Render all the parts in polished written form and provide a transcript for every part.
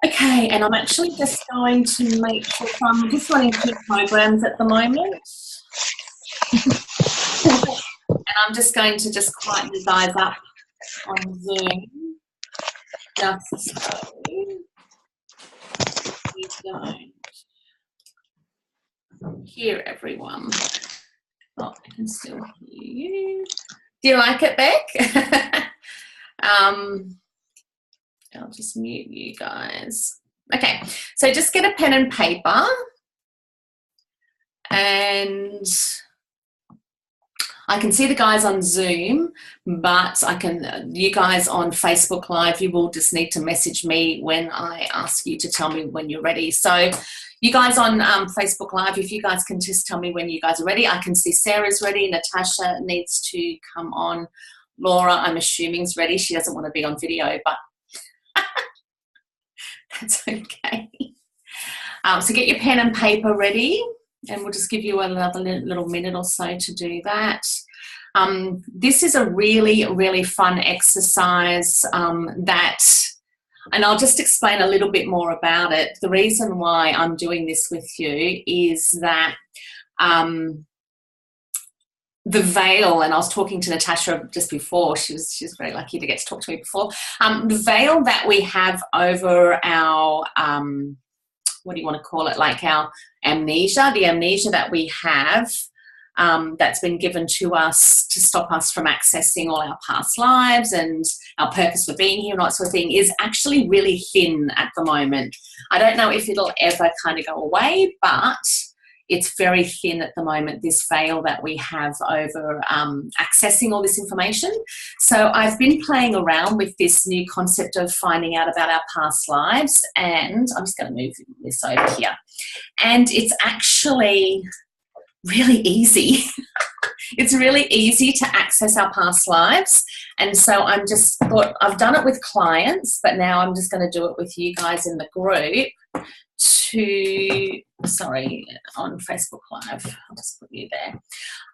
Okay, and I'm actually just going to make sure, so I'm just running 2 programs at the moment. And I'm just going to just quieten you guys up on Zoom, just so you don't hear everyone. Oh, I can still hear you. Do you like it, Beck? I'll just mute you guys. Okay, so just get a pen and paper, and I can see the guys on Zoom, but you guys on Facebook Live, you will just need to message me when I ask you to tell me when you're ready. So you guys on Facebook Live, if you guys can just tell me when you guys are ready. I can see Sarah's ready, Natasha needs to come on. Laura, I'm assuming, is ready. She doesn't want to be on video, but that's okay. So get your pen and paper ready, and we'll just give you another little minute or so to do that. This is a really, really fun exercise and I'll just explain a little bit more about it. The reason why I'm doing this with you is that the veil, and I was talking to Natasha just before, she was very lucky to get to talk to me before, the veil that we have over our, what do you want to call it, like our amnesia, the amnesia that we have that's been given to us to stop us from accessing all our past lives and our purpose for being here and that sort of thing, is actually really thin at the moment. I don't know if it'll ever kind of go away, but it's very thin at the moment, this veil that we have over accessing all this information. So I've been playing around with this new concept of finding out about our past lives, and I'm just going to move this over here. And it's actually really easy. It's really easy to access our past lives. And so I've done it with clients, but now I'm just going to do it with you guys in the group on Facebook Live. I'll just put you there.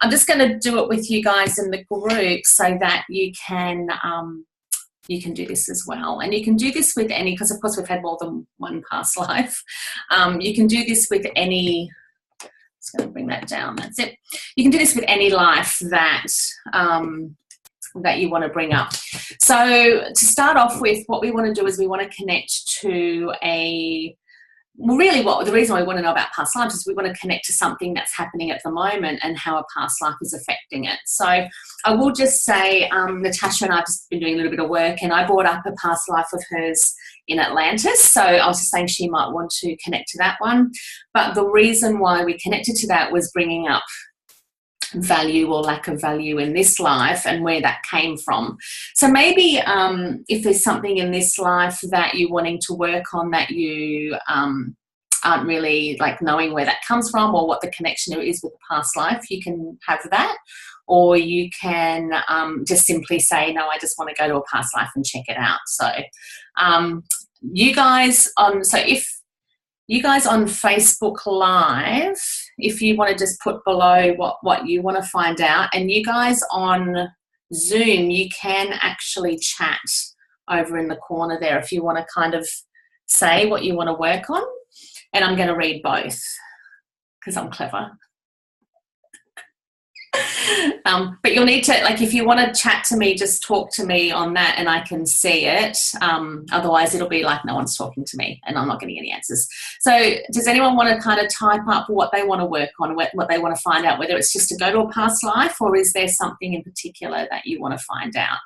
I'm just going to do it with you guys in the group so that you can do this as well. And you can do this with any, because of course we've had more than one past life. You can do this with any, just going to bring that down, that's it. You can do this with any life that you want to bring up. So to start off with, what we want to do is we want to connect to the reason we want to know about past lives is we want to connect to something that's happening at the moment and how a past life is affecting it. So I will just say, Natasha and I have just been doing a little bit of work, and I brought up a past life of hers in Atlantis. So I was just saying she might want to connect to that one. But the reason why we connected to that was bringing up value or lack of value in this life and where that came from. So maybe if there's something in this life that you're wanting to work on that you aren't really like knowing where that comes from or what the connection is with the past life, you can have that. Or you can just simply say, no, I just want to go to a past life and check it out. So if you guys on Facebook Live, if you want to just put below what you want to find out, and you guys on Zoom, you can actually chat over in the corner there if you want to kind of say what you want to work on. And I'm going to read both because I'm clever. But you'll need to, like, if you want to chat to me, just talk to me on that and I can see it. Otherwise it'll be like no one's talking to me and I'm not getting any answers. So does anyone want to kind of type up what they want to work on, what they want to find out, whether it's just to go to a past life, or is there something in particular that you want to find out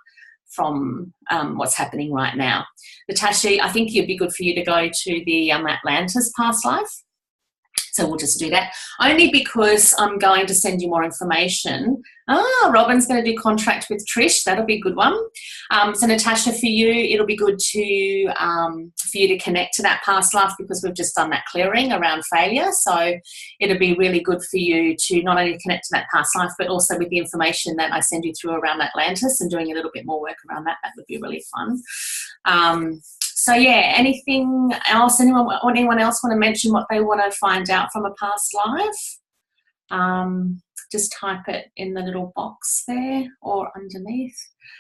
from what's happening right now? Natasha, I think it'd be good for you to go to the Atlantis past life. So we'll just do that, only because I'm going to send you more information. Robin's going to do contract with Trish. That'll be a good one. So Natasha, for you, it'll be good for you to connect to that past life because we've just done that clearing around failure. So it'll be really good for you to not only connect to that past life, but also with the information that I send you through around Atlantis and doing a little bit more work around that. That would be really fun. So yeah, anything else? Anyone else want to mention what they want to find out from a past life? Just type it in the little box there or underneath.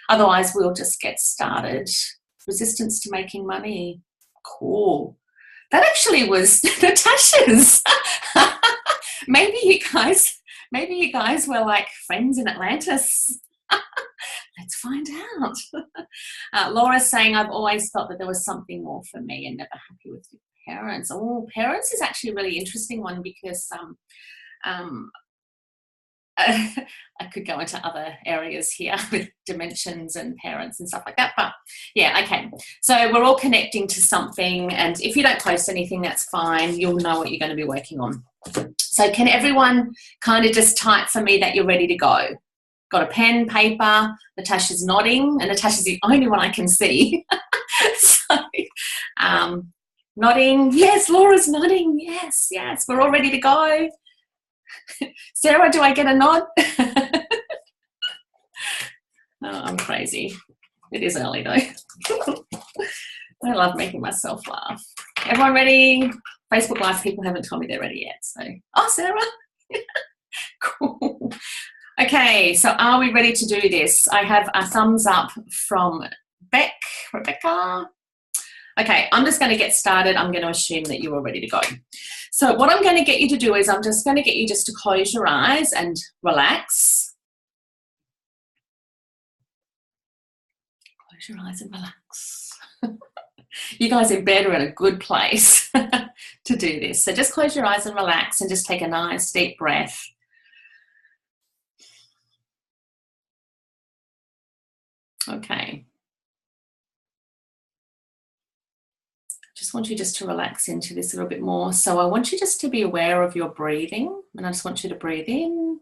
Otherwise, we'll just get started. Resistance to making money. Cool. That actually was Natasha's. maybe you guys were like friends in Atlantis. Let's find out. Laura's saying, I've always thought that there was something more for me and never happy with your parents. Oh, parents is actually a really interesting one because I could go into other areas here with dimensions and parents and stuff like that. But yeah, okay. So we're all connecting to something. And if you don't post anything, that's fine. You'll know what you're going to be working on. So can everyone kind of just type for me that you're ready to go? Got a pen, paper? Natasha's nodding, and Natasha's the only one I can see. So, nodding. Yes, Laura's nodding. Yes, yes. We're all ready to go. Sarah, do I get a nod? Oh, I'm crazy. It is early though. I love making myself laugh. Everyone ready? Facebook Live people haven't told me they're ready yet. So, oh, Sarah. Cool. Okay, so are we ready to do this? I have a thumbs up from Rebecca. Okay, I'm just going to get started. I'm going to assume that you're all ready to go. So what I'm going to get you to do is I'm just going to get you just to close your eyes and relax. Close your eyes and relax. You guys in bed are in a good place to do this. So just close your eyes and relax and just take a nice deep breath. Okay. Just want you just to relax into this a little bit more. So I want you just to be aware of your breathing, and I just want you to breathe in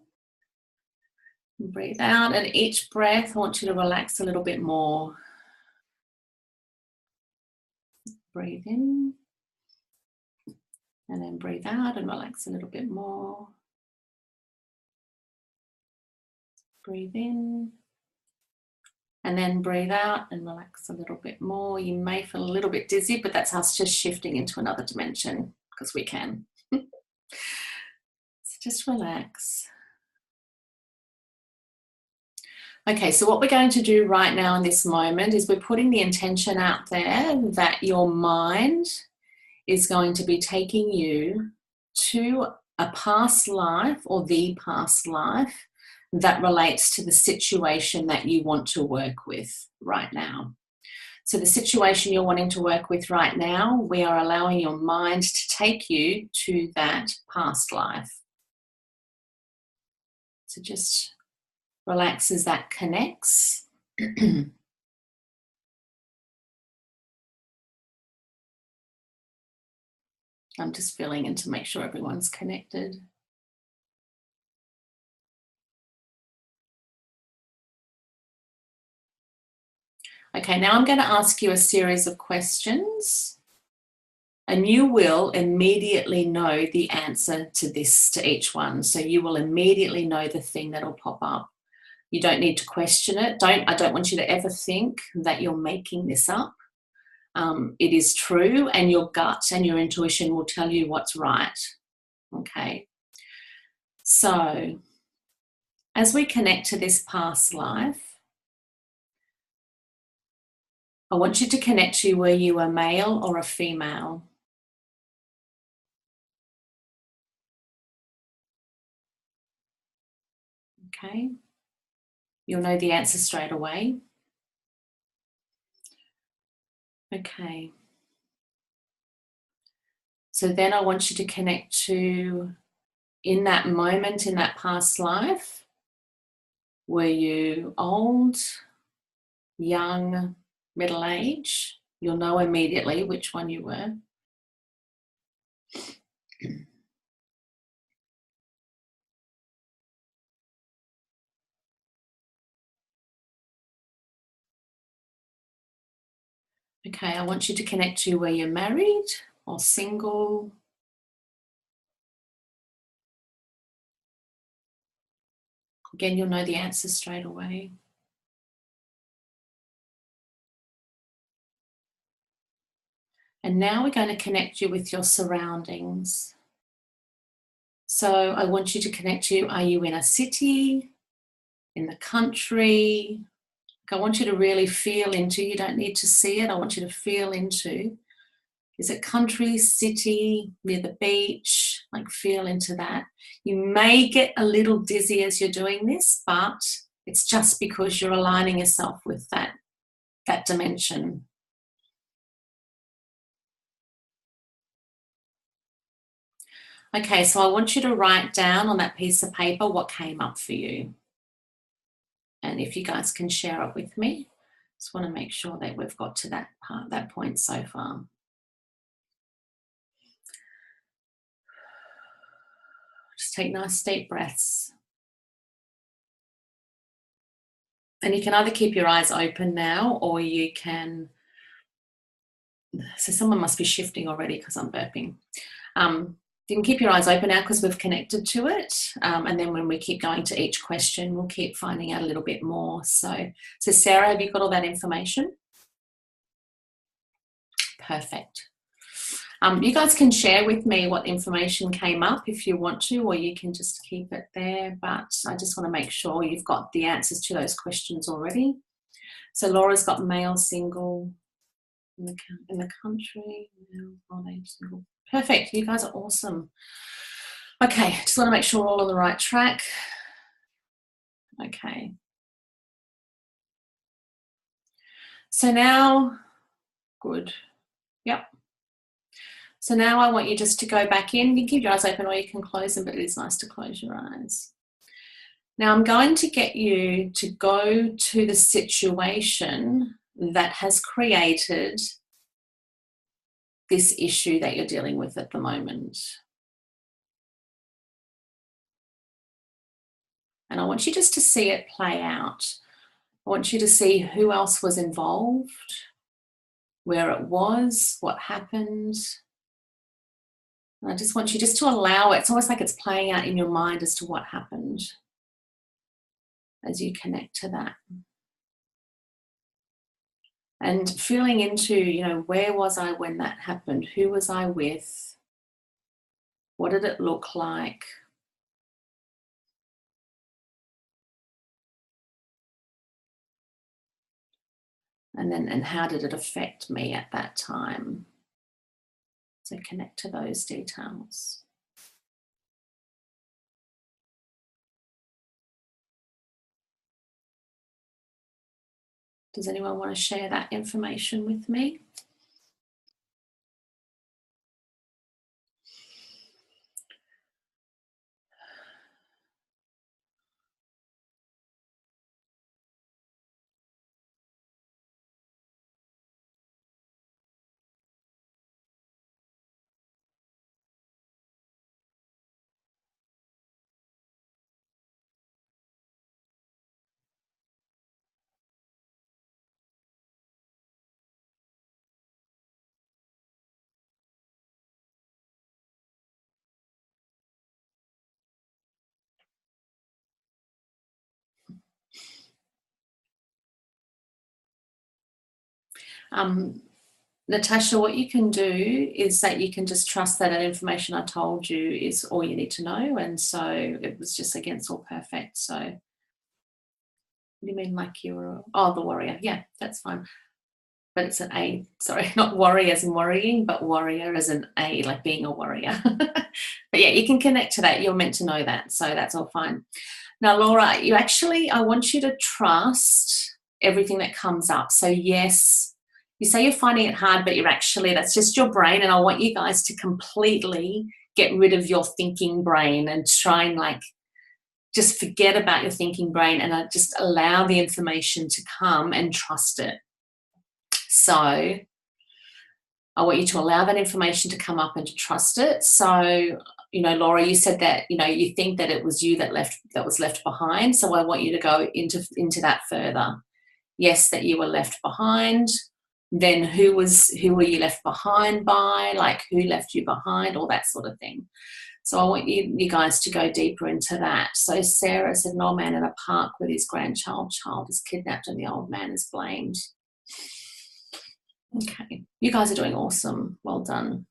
and breathe out, and each breath I want you to relax a little bit more. Breathe in and then breathe out and relax a little bit more. Breathe in and then breathe out and relax a little bit more. You may feel a little bit dizzy, but that's us just shifting into another dimension because we can. So just relax. Okay, so what we're going to do right now in this moment is we're putting the intention out there that your mind is going to be taking you to a past life or the past life that relates to the situation that you want to work with right now. So the situation you're wanting to work with right now, we are allowing your mind to take you to that past life. So just relax as that connects. I'm just filling in to make sure everyone's connected. Okay, now I'm going to ask you a series of questions, and you will immediately know the answer to each one. So you will immediately know the thing that'll pop up. You don't need to question it. I don't want you to ever think that you're making this up. It is true, and your gut and your intuition will tell you what's right. Okay. So as we connect to this past life, I want you to connect to were you a male or a female? Okay. You'll know the answer straight away. Okay. So then I want you to connect to, in that moment, in that past life, were you old, young, middle age? You'll know immediately which one you were. Okay, I want you to connect to were you married or single? Again, you'll know the answer straight away. And now we're going to connect you with your surroundings. So I want you to connect to, are you in a city, in the country, I want you to really feel into, you don't need to see it, I want you to feel into, is it country, city, near the beach? Like feel into that. You may get a little dizzy as you're doing this, but it's just because you're aligning yourself with that dimension. Okay, so I want you to write down on that piece of paper what came up for you. And if you guys can share it with me, just want to make sure that we've got to that point so far. Just take nice deep breaths. And you can either keep your eyes open now, or you can, so someone must be shifting already because I'm burping. You can keep your eyes open now because we've connected to it. And then when we keep going to each question, we'll keep finding out a little bit more. So Sarah, have you got all that information? Perfect. You guys can share with me what information came up if you want to, or you can just keep it there. But I just want to make sure you've got the answers to those questions already. So Laura's got male single in the country. Male, single. Perfect. You guys are awesome. Okay, just want to make sure we're all on the right track. Okay. So now, good. Yep. So now I want you just to go back in. You can keep your eyes open or you can close them, but it is nice to close your eyes. Now I'm going to get you to go to the situation that has created this issue that you're dealing with at the moment. And I want you just to see it play out. I want you to see who else was involved, where it was, what happened. And I just want you just to allow it. It's almost like it's playing out in your mind as to what happened as you connect to that. And feeling into, you know, where was I when that happened? Who was I with? What did it look like? And how did it affect me at that time? So connect to those details. Does anyone want to share that information with me? Natasha, what you can do is that you can just trust that information I told you is all you need to know. And so it was just against all perfect. So what do you mean like you were, oh, the warrior. Yeah, that's fine. But it's an A, sorry, not worry as in worrying, but warrior as an A, like being a warrior. But yeah, you can connect to that. You're meant to know that. So that's all fine. Now, Laura, I want you to trust everything that comes up. So yes, you say you're finding it hard, but that's just your brain. And I want you guys to completely get rid of your thinking brain and try and like, just forget about your thinking brain and just allow the information to come and trust it. So I want you to allow that information to come up and to trust it. So, you know, Laura, you said that, you know, you think that it was you that was left behind. So I want you to go into that further. Yes, that you were left behind. Then who were you left behind by? Like who left you behind? All that sort of thing. So I want you guys to go deeper into that. So Sarah said, an old man in a park with his grandchild. Child is kidnapped and the old man is blamed. Okay, you guys are doing awesome. Well done.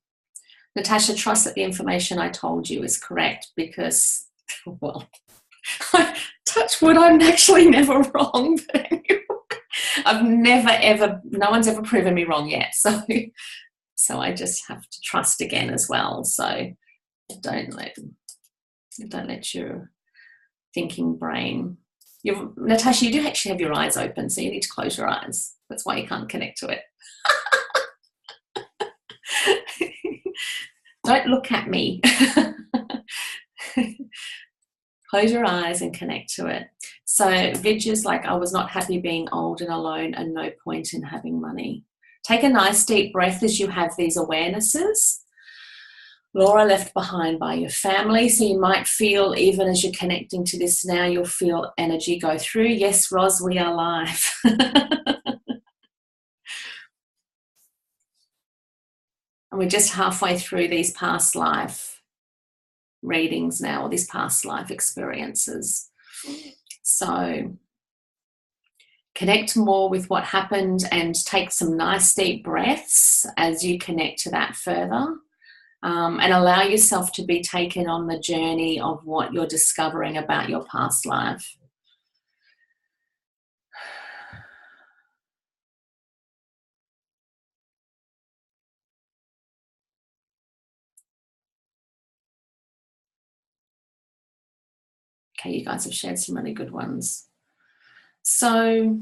Natasha, trust that the information I told you is correct because, well, touch wood, I'm actually never wrong. But anyway, I've never, ever, no one's ever proven me wrong yet. So I just have to trust again as well. So don't let your thinking brain. Natasha, you do actually have your eyes open, so you need to close your eyes. That's why you can't connect to it. Don't look at me. Close your eyes and connect to it. So Vidya's like, I was not happy being old and alone and no point in having money. Take a nice deep breath as you have these awarenesses. Laura, left behind by your family. So you might feel, even as you're connecting to this now, you'll feel energy go through. Yes, Ros, we are live. And we're just halfway through these past life readings now, or these past life experiences. So connect more with what happened and take some nice deep breaths as you connect to that further. And allow yourself to be taken on the journey of what you're discovering about your past life. Okay, you guys have shared some really good ones. So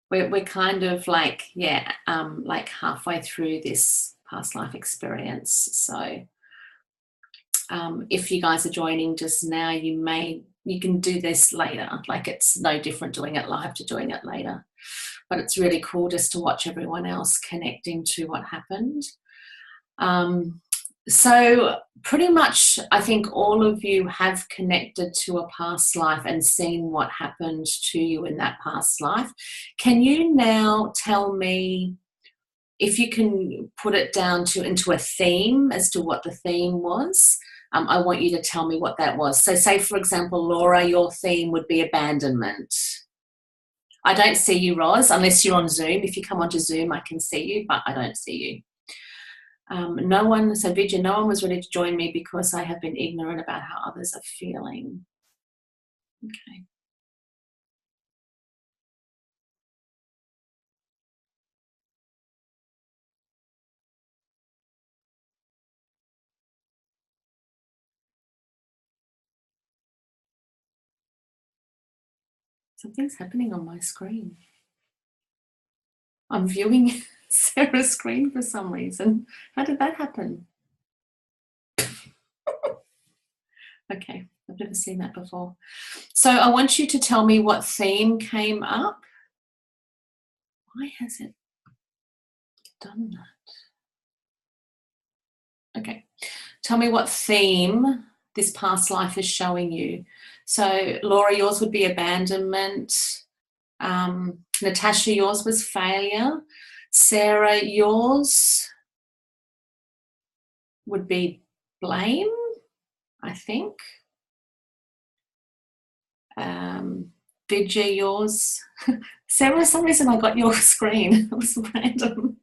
we're kind of like, like halfway through this past life experience. So if you guys are joining just now, you can do this later. Like, it's no different doing it live to doing it later. But it's really cool just to watch everyone else connecting to what happened. So pretty much, I think all of you have connected to a past life and seen what happened to you in that past life. Can you now tell me, if you can put it down into a theme as to what the theme was? I want you to tell me what that was. So say, for example, Laura, your theme would be abandonment. I don't see you, Ros, unless you're on Zoom. If you come onto Zoom, I can see you, but I don't see you. No one, so Vidya, no one was ready to join me because I have been ignorant about how others are feeling. Okay. Something's happening on my screen. I'm viewing Sarah's screen for some reason. How did that happen? Okay, I've never seen that before. So I want you to tell me what theme came up. Why has it done that? Okay, tell me what theme this past life is showing you. So Laura, yours would be abandonment. Natasha, yours was failure. Sarah, yours would be blame, I think. Vidya, yours. Sarah, for some reason I got your screen. It was random.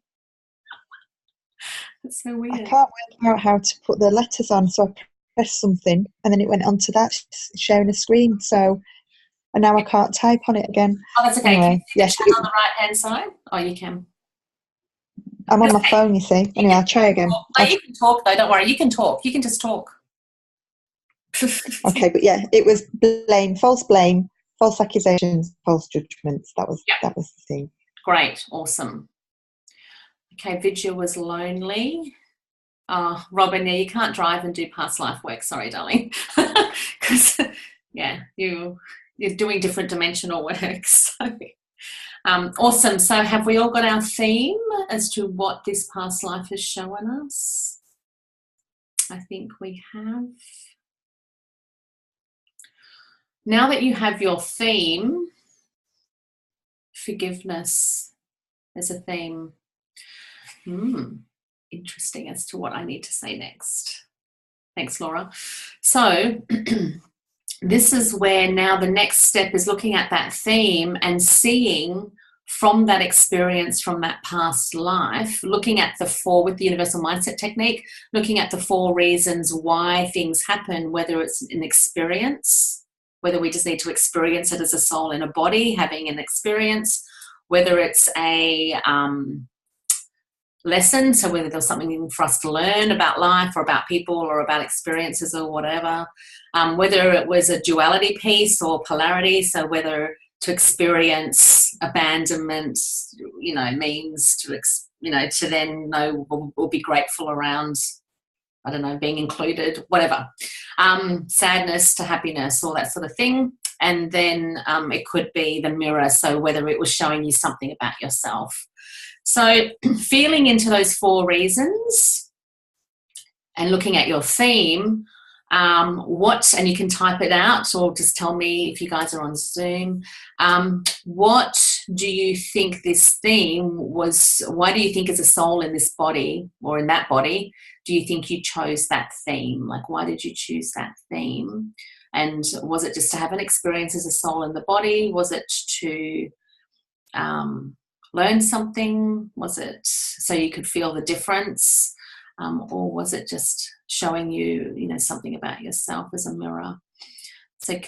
It's so weird. I can't work out how to put the letters on, so I pressed something and then it went onto that sharing a screen. So, and now I can't type on it again. Oh, that's okay. Anyway, can you see the chat on the right hand side? Oh, you can. I'm on my phone, you see. Anyway, I'll try again. No, you can talk though. Don't worry. You can talk. You can just talk. Okay, but yeah, it was blame, false accusations, false judgments. That was the thing. Great, awesome. Okay, Vidya was lonely. Oh, Robin, yeah, you can't drive and do past life work. Sorry, darling. Because yeah, you're doing different dimensional work. So awesome. So have we all got our theme as to what this past life has shown us? I think we have. Now that you have your theme, forgiveness as a theme. Interesting as to what I need to say next. Thanks, Laura. So this is where now the next step is looking at that theme and seeing from that experience, from that past life, looking at the four, with the universal mindset technique, looking at the 4 reasons why things happen, whether it's an experience, whether we just need to experience it as a soul in a body having an experience, whether it's a lesson, so whether there's something for us to learn about life or about people or about experiences or whatever, whether it was a duality piece or polarity, so whether to experience abandonment, means to then know we'll be grateful around, I don't know, being included, whatever. Sadness to happiness, all that sort of thing. And then it could be the mirror, so whether it was showing you something about yourself. So feeling into those 4 reasons and looking at your theme, and you can type it out or just tell me if you guys are on Zoom, what do you think this theme was? Why do you think as a soul in this body or in that body, do you think you chose that theme? Like, why did you choose that theme? And was it just to have an experience as a soul in the body? Was it to learn something? Was it so you could feel the difference? Or was it just showing you, something about yourself as a mirror? So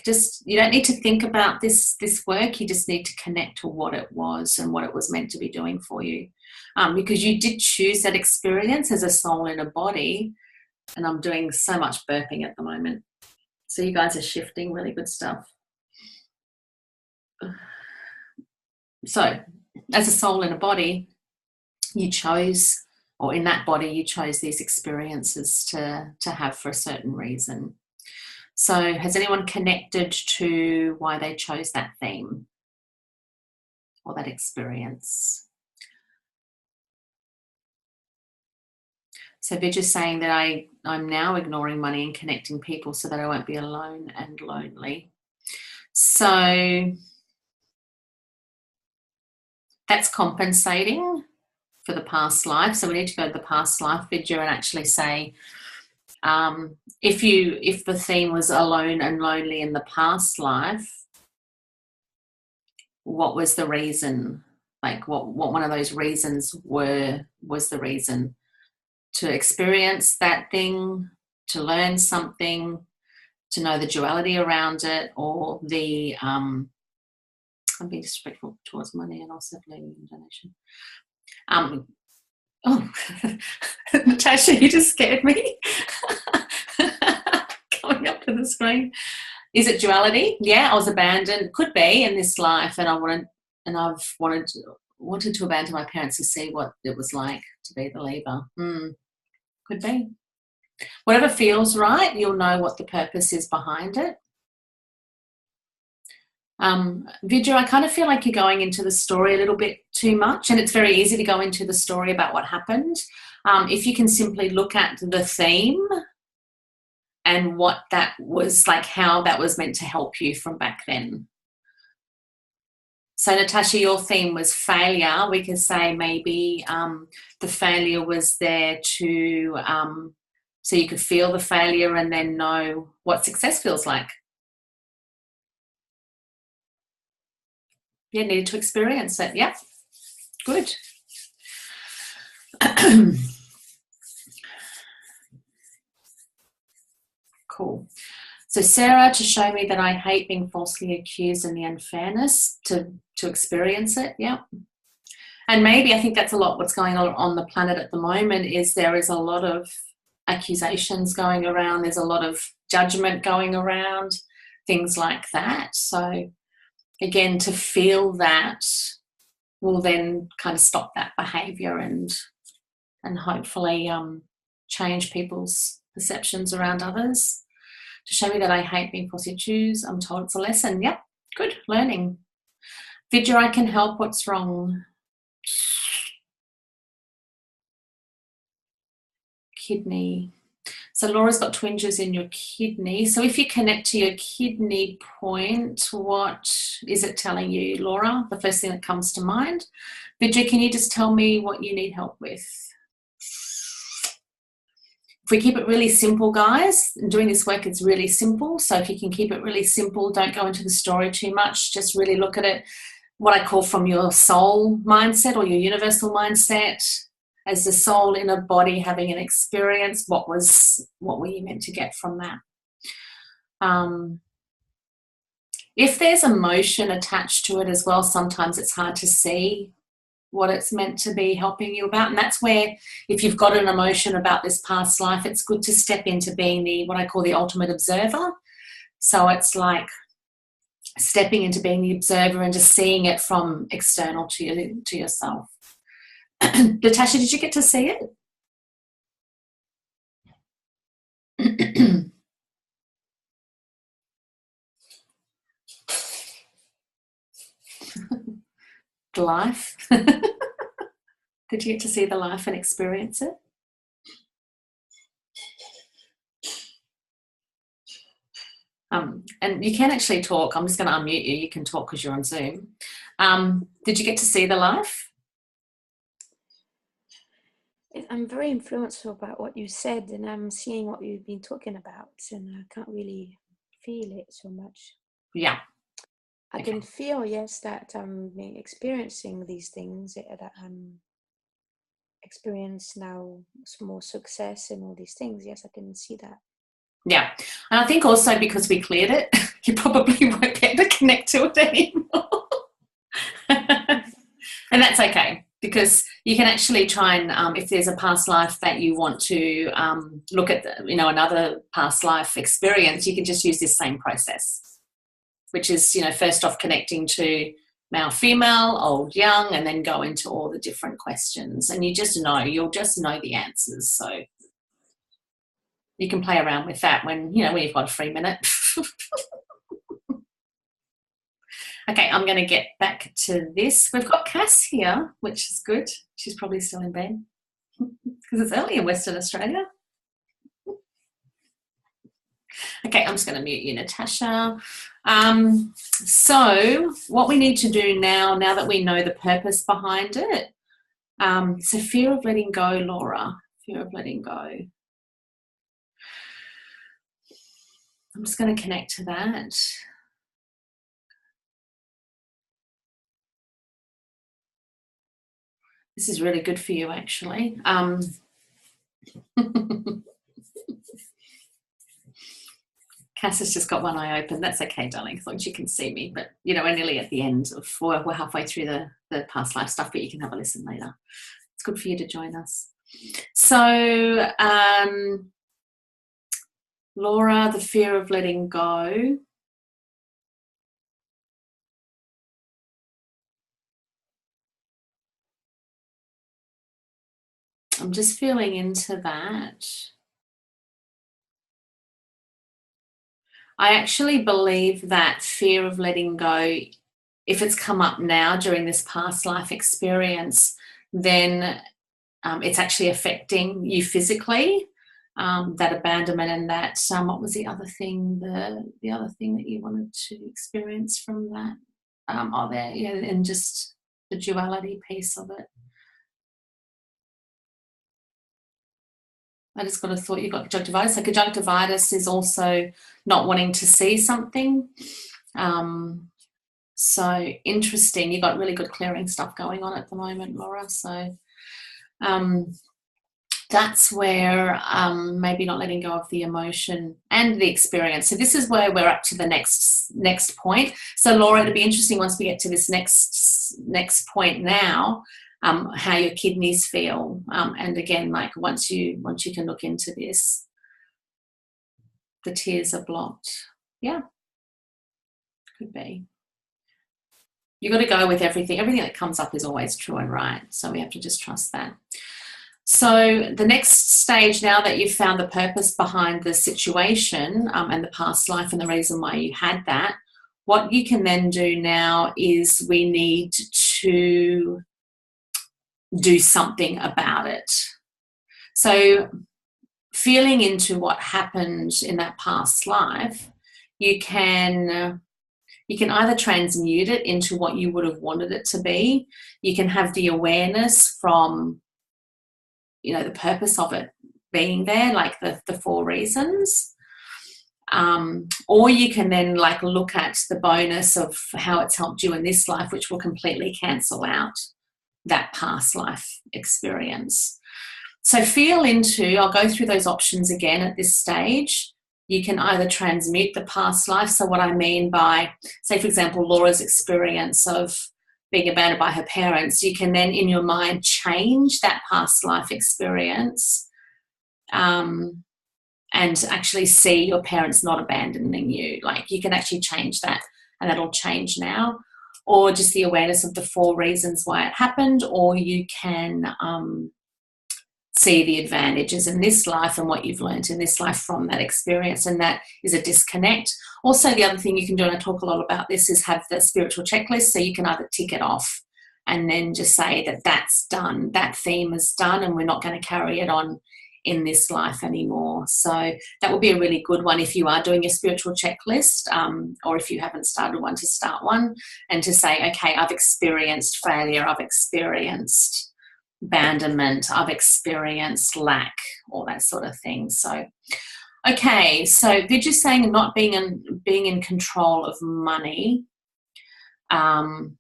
you don't need to think about this work. You just need to connect to what it was and what it was meant to be doing for you. Because you did choose that experience as a soul in a body. And I'm doing so much burping at the moment. So you guys are shifting, really good stuff. So as a soul in a body, you chose, or in that body, you chose these experiences to have for a certain reason. So has anyone connected to why they chose that theme or that experience? So Vidya's saying that I'm now ignoring money and connecting people so that I won't be alone and lonely. So that's compensating for the past life. So we need to go to the past life, Vidya, and actually say, if the theme was alone and lonely in the past life, what was the reason? Like what one of those reasons was the reason? To experience that thing, to learn something, to know the duality around it, or the I'm being disrespectful towards money and also believing in donation. Natasha, you just scared me. Coming up to the screen. Is it duality? Yeah, I was abandoned. Could be in this life, and I've wanted to abandon my parents to see what it was like to be the leaver. Could be. Whatever feels right, you'll know what the purpose is behind it. Vidya, I kind of feel like you're going into the story a little bit too much, and it's very easy to go into the story about what happened. If you can simply look at the theme and what that was like, how that was meant to help you from back then. So Natasha, your theme was failure. We could say maybe the failure was there to, so you could feel the failure and then know what success feels like. You needed to experience it. Yeah, good. Cool. So Sarah, to show me that I hate being falsely accused and the unfairness, to experience it. Yeah. And maybe I think that's a lot what's going on the planet at the moment, is there is a lot of accusations going around. There's a lot of judgment going around, things like that. So again, to feel that will then kind of stop that behaviour and hopefully change people's perceptions around others. To show me that I hate being falsely accused, I'm told it's a lesson. Yep, good, learning. Vidya, I can help. What's wrong? Kidney. So Laura's got twinges in your kidney. So if you connect to your kidney point, what is it telling you, Laura? The first thing that comes to mind. Vidya, can you just tell me what you need help with? If we keep it really simple, guys, and doing this work is really simple. So if you can keep it really simple, don't go into the story too much. Just really look at it, what I call from your soul mindset or your universal mindset, as the soul in a body having an experience. What were you meant to get from that? If there's emotion attached to it as well, sometimes it's hard to see what it's meant to be helping you about. And that's where, if you've got an emotion about this past life, it's good to step into being the, what I call the ultimate observer. So it's like stepping into being the observer and just seeing it from external to yourself. Natasha, did you get to see it? The life? Did you get to see the life and experience it? And you can actually talk. I'm just going to unmute you. You can talk because you're on Zoom. Did you get to see the life? I'm very influenced about what you said, and I'm seeing what you've been talking about, and I can't really feel it so much. Yeah. I can feel, yes, that I'm experiencing these things, that I'm experiencing now more success and all these things. Yes, I can see that. Yeah. And I think also because we cleared it, you probably won't be able to connect to it anymore. And that's okay, because you can actually try and, if there's a past life that you want to look at, another past life experience, you can just use this same process, which is, first off connecting to male, female, old, young, and then go into all the different questions. And you'll just know the answers. So you can play around with that when you've got a free minute. Okay, I'm going to get back to this. We've got Cass here, which is good. She's probably still in bed because it's early in Western Australia. Okay, I'm just going to mute you, Natasha. So what we need to do now that we know the purpose behind it, so fear of letting go, Laura, fear of letting go. I'm just going to connect to that. This is really good for you, actually. Cass has just got one eye open. That's okay, darling, as long as you can see me. But, we're nearly at the end of, we're halfway through the past life stuff, but you can have a listen later. It's good for you to join us. So, Laura, the fear of letting go. I'm just feeling into that. I actually believe that fear of letting go, if it's come up now during this past life experience, then it's actually affecting you physically, that abandonment and that, what was the other thing, the other thing that you wanted to experience from that? And just the duality piece of it. I just got a thought, you've got conjunctivitis. So conjunctivitis is also not wanting to see something. So interesting. You've got really good clearing stuff going on at the moment, Laura. So that's where maybe not letting go of the emotion and the experience. So this is where we're up to the next point. So Laura, it'll be interesting once we get to this next point now, how your kidneys feel, and again, like once you can look into this, the tears are blocked. Yeah, could be. You've got to go with everything that comes up is always true and right, so we have to just trust that. So the next stage, now that you've found the purpose behind the situation, and the past life and the reason why you had that, what you can then do now is we need to do something about it. So feeling into what happened in that past life, you can either transmute it into what you would have wanted it to be. You can have the awareness from, the purpose of it being there, like the 4 reasons. Or you can then look at the bonus of how it's helped you in this life, which will completely cancel out that past life experience. So feel into, I'll go through those options again at this stage. you can either transmute the past life. So what I mean by, say, for example, Laura's experience of being abandoned by her parents, you can then in your mind change that past life experience and actually see your parents not abandoning you. Like you can actually change that, and that'll change now. Or just the awareness of the 4 reasons why it happened, or you can see the advantages in this life and what you've learned in this life from that experience, and that is a disconnect. Also, the other thing you can do, and I talk a lot about this, is have the spiritual checklist, so you can either tick it off and then just say that that's done, that theme is done, and we're not going to carry it on in this life anymore. So that would be a really good one if you are doing your spiritual checklist, or if you haven't started one, to start one and to say, okay, I've experienced failure, I've experienced abandonment, I've experienced lack, all that sort of thing. So okay, so they're just saying not being in control of money.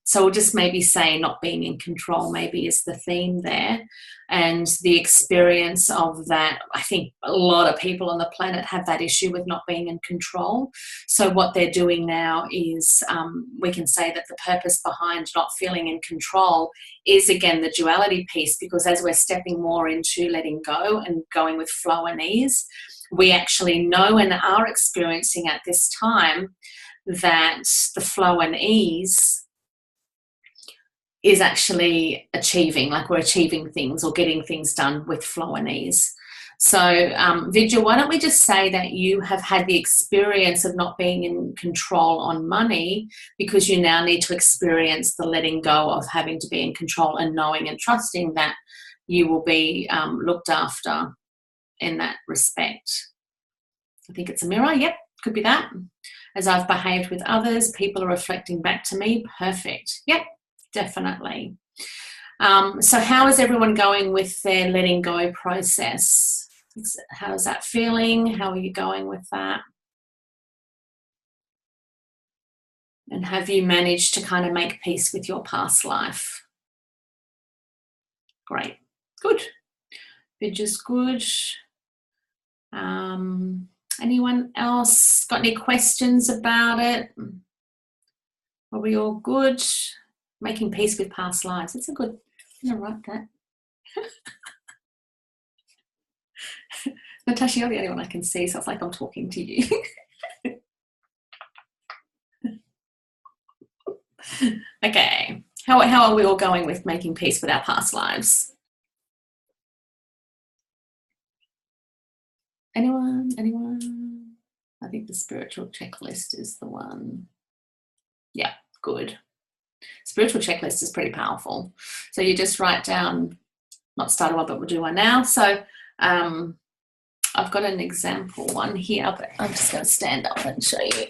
So we'll just maybe say not being in control maybe is the theme there, and the experience of that. I think a lot of people on the planet have that issue with not being in control. So what they're doing now is we can say that the purpose behind not feeling in control is, again, the duality piece, because as we're stepping more into letting go and going with flow and ease, we actually know and are experiencing at this time that the flow and ease is actually achieving, like we're achieving things or getting things done with flow and ease. So Vidya, why don't we just say that you have had the experience of not being in control on money, because you now need to experience the letting go of having to be in control, and knowing and trusting that you will be looked after in that respect. I think it's a mirror. Yep, could be that. As I've behaved with others, people are reflecting back to me. Perfect. Yep, definitely. So how is everyone going with their letting go process? How's that feeling? How are you going with that? And have you managed to kind of make peace with your past life? Great. Good. Vidya's good. Anyone else got any questions about it? Are we all good? Making peace with past lives. It's a good, I'm going to write that. Natasha, you're the only one I can see, so it's like I'm talking to you. Okay. How are we all going with making peace with our past lives? Anyone? I think the spiritual checklist is the one. Yeah, good. Spiritual checklist is pretty powerful. So you just write down, not started one, but we'll do one now. So I've got an example one here, but I'm just going to stand up and show you.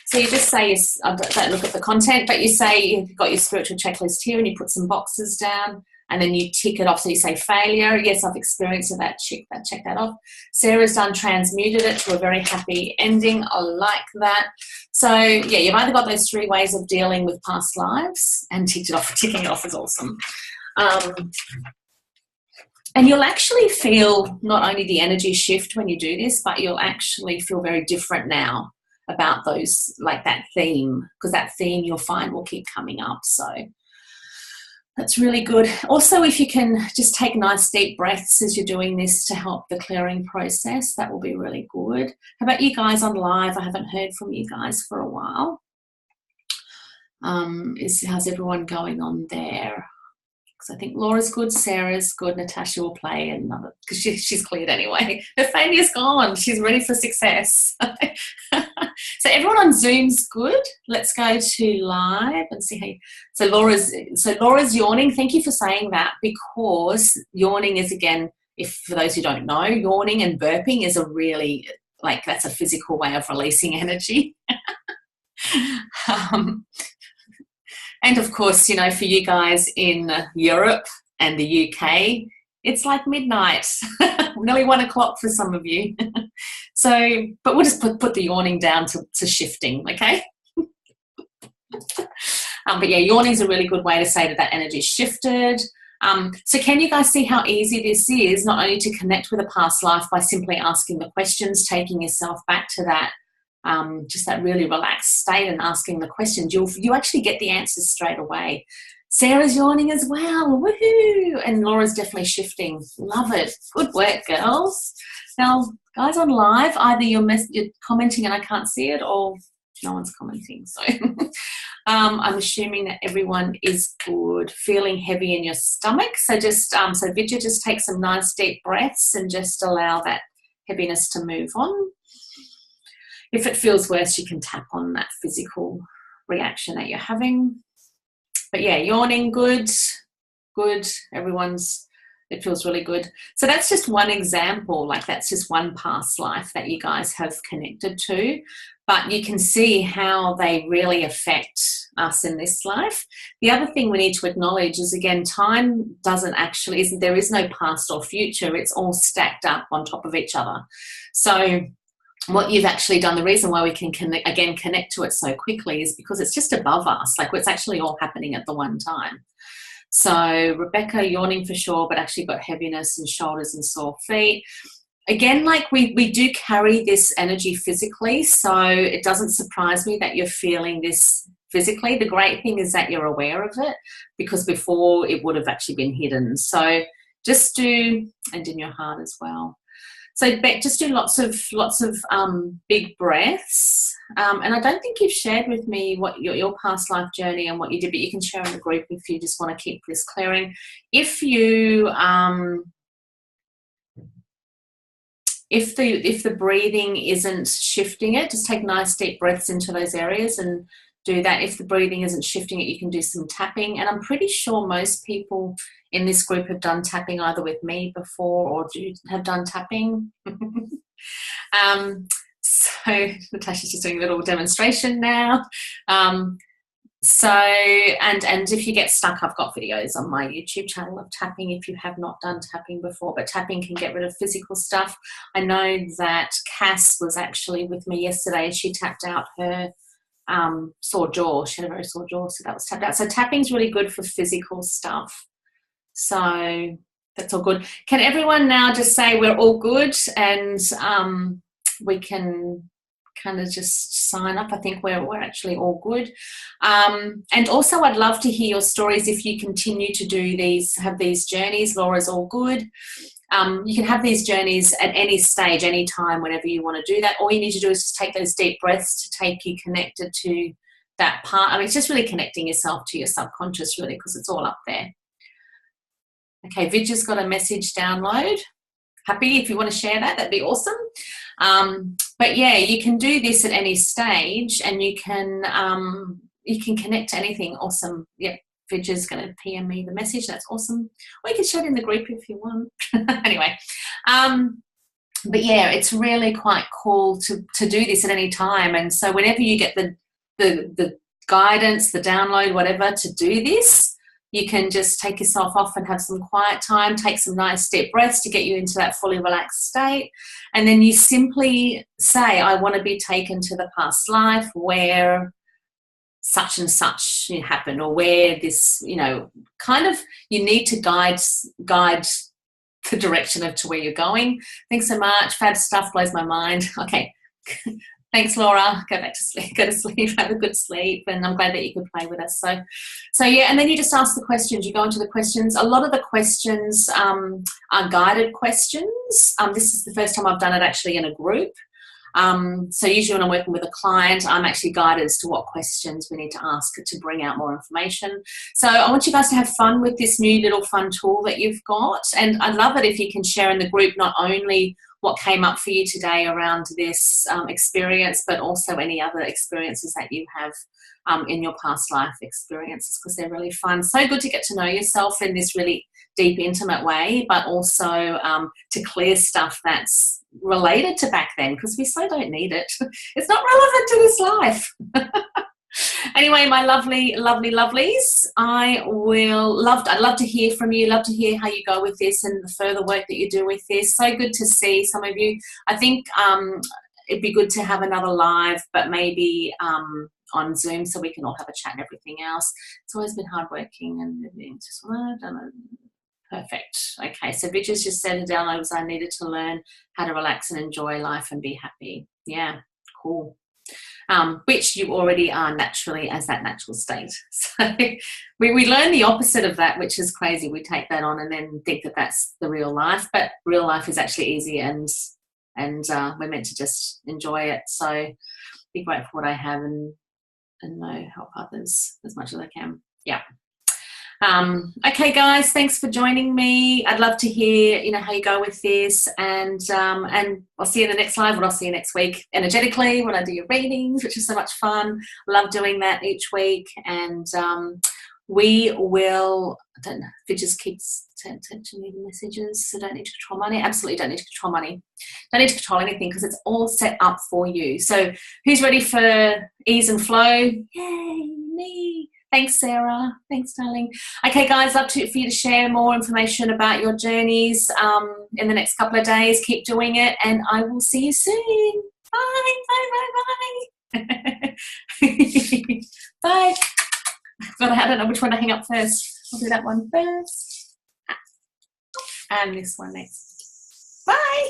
So you just say, don't look at the content, but you say you've got your spiritual checklist here, and you put some boxes down, and then you tick it off. So you say failure. Yes, I've experienced that. Check that off. Sarah's done, transmuted it to a very happy ending. I like that. So yeah, you've either got those 3 ways of dealing with past lives, and ticked it off. Ticking it off is awesome. And you'll actually feel not only the energy shift when you do this, but you'll actually feel very different now about those, like that theme, because that theme you'll find will keep coming up. So that's really good. Also, if you can just take nice deep breaths as you're doing this to help the clearing process, that will be really good. How about you guys on live? I haven't heard from you guys for a while. How's everyone going on there? Because I think Laura's good, Sarah's good, Natasha will play another, because she's cleared anyway. Her failure's gone. She's ready for success. So everyone on Zoom's good. Let's go to live and see how. So Laura's yawning. Thank you for saying that, because yawning is, again, if for those who don't know, yawning and burping is a really, like, that's a physical way of releasing energy. And of course, you know, for you guys in Europe and the UK, it's like midnight, nearly 1 o'clock for some of you. So, but we'll just put the yawning down to shifting, okay? But yeah, yawning is a really good way to say that energy shifted. So can you guys see how easy this is, not only to connect with a past life by simply asking the questions, taking yourself back to that, just that really relaxed state and asking the questions, you actually get the answers straight away. Sarah's yawning as well, woohoo! And Laura's definitely shifting. Love it. Good work, girls. Now, guys on live, either you're commenting and I can't see it, or no one's commenting. So I'm assuming that everyone is good. Feeling heavy in your stomach. So just, so Vidya, just take some nice deep breaths and just allow that heaviness to move on. If it feels worse, you can tap on that physical reaction that you're having. But yeah, yawning, good. It feels really good. So that's just one example, like that's just one past life that you guys have connected to. But you can see how they really affect us in this life. The other thing we need to acknowledge is, again, time there is no past or future. It's all stacked up on top of each other. So what you've actually done, the reason why we can connect to it so quickly is because it's just above us. Like, it's actually all happening at the one time. So Rebecca, yawning for sure, but actually got heaviness in shoulders and sore feet. Again, like we do carry this energy physically, so it doesn't surprise me that you're feeling this physically. The great thing is that you're aware of it, because before it would have actually been hidden. So just do, and in your heart as well. So Beck, just do lots of big breaths. And I don't think you've shared with me what your past life journey and what you did, but you can share in the group if you just want to keep this clearing. If you if the breathing isn't shifting it, just take nice deep breaths into those areas and do that. If the breathing isn't shifting it, you can do some tapping. And I'm pretty sure most people in this group have done tapping either with me before or have done tapping. So Natasha's just doing a little demonstration now. So, and if you get stuck, I've got videos on my YouTube channel of tapping if you have not done tapping before, but tapping can get rid of physical stuff. I know that Cass was actually with me yesterday and she tapped out her sore jaw. She had a very sore jaw, so that was tapped out. So tapping's really good for physical stuff. So that's all good. Can everyone now just say we're all good, and we can kind of just sign up? I think we're actually all good. And also I'd love to hear your stories if you continue to have these journeys. Laura's all good. You can have these journeys at any stage, any time, whenever you want to do that. All you need to do is just take those deep breaths to take you connected to that part. I mean, it's just really connecting yourself to your subconscious, really, because it's all up there. Okay, Vidya's got a message download. Happy if you want to share that, that'd be awesome. But yeah, you can do this at any stage, and you can connect to anything. Awesome. Yep. Vidya's going to PM me the message. That's awesome. Or you can share it in the group if you want. Anyway, but yeah, it's really quite cool to do this at any time. And so whenever you get the guidance, the download, whatever, to do this, you can just take yourself off and have some quiet time, take some nice deep breaths to get you into that fully relaxed state. And then you simply say, I want to be taken to the past life where such and such happened, or where this, kind of, you need to guide the direction of to where you're going. Thanks so much. Fab stuff, blows my mind. Okay. Thanks, Laura. Go back to sleep. Go to sleep. Have a good sleep. And I'm glad that you could play with us. So yeah, and then you just ask the questions. You go into the questions. A lot of the questions are guided questions. This is the first time I've done it actually in a group. So usually when I'm working with a client, I'm actually guided as to what questions we need to ask to bring out more information. So I want you guys to have fun with this new little fun tool that you've got. And I'd love it if you can share in the group not only what came up for you today around this experience, but also any other experiences that you have in your past life experiences, because they're really fun. So good to get to know yourself in this really deep, intimate way, but also to clear stuff that's related to back then, because we so don't need it. It's not relevant to this life. Anyway, my lovely, lovely, lovelies, I'd love to hear from you, love to hear how you go with this and the further work that you do with this. So good to see some of you. I think it'd be good to have another live, but maybe on Zoom, so we can all have a chat and everything else. It's always been hardworking and just, I don't know, Perfect. Okay, so Bitches just said in downloads I needed to learn how to relax and enjoy life and be happy. Yeah, cool. Which you already are naturally as that natural state. So we learn the opposite of that, which is crazy. We take that on and then think that that's the real life, but real life is actually easy, and we're meant to just enjoy it. So be grateful for what I have and help others as much as I can. Yeah. Okay, guys, thanks for joining me. I'd love to hear, how you go with this, and I'll see you in the next live, or I'll see you next week energetically when I do your readings, which is so much fun. Love doing that each week, and we will. I don't know if it just keeps attention the messages, so don't need to control money. Absolutely don't need to control money. Don't need to control anything because it's all set up for you. So who's ready for ease and flow? Yay, me. Thanks, Sarah. Thanks, darling. Okay, guys, love for you to share more information about your journeys in the next couple of days. Keep doing it, and I will see you soon. Bye, bye, bye, bye. Bye. I don't know which one to hang up first. I'll do that one first. And this one next. Bye.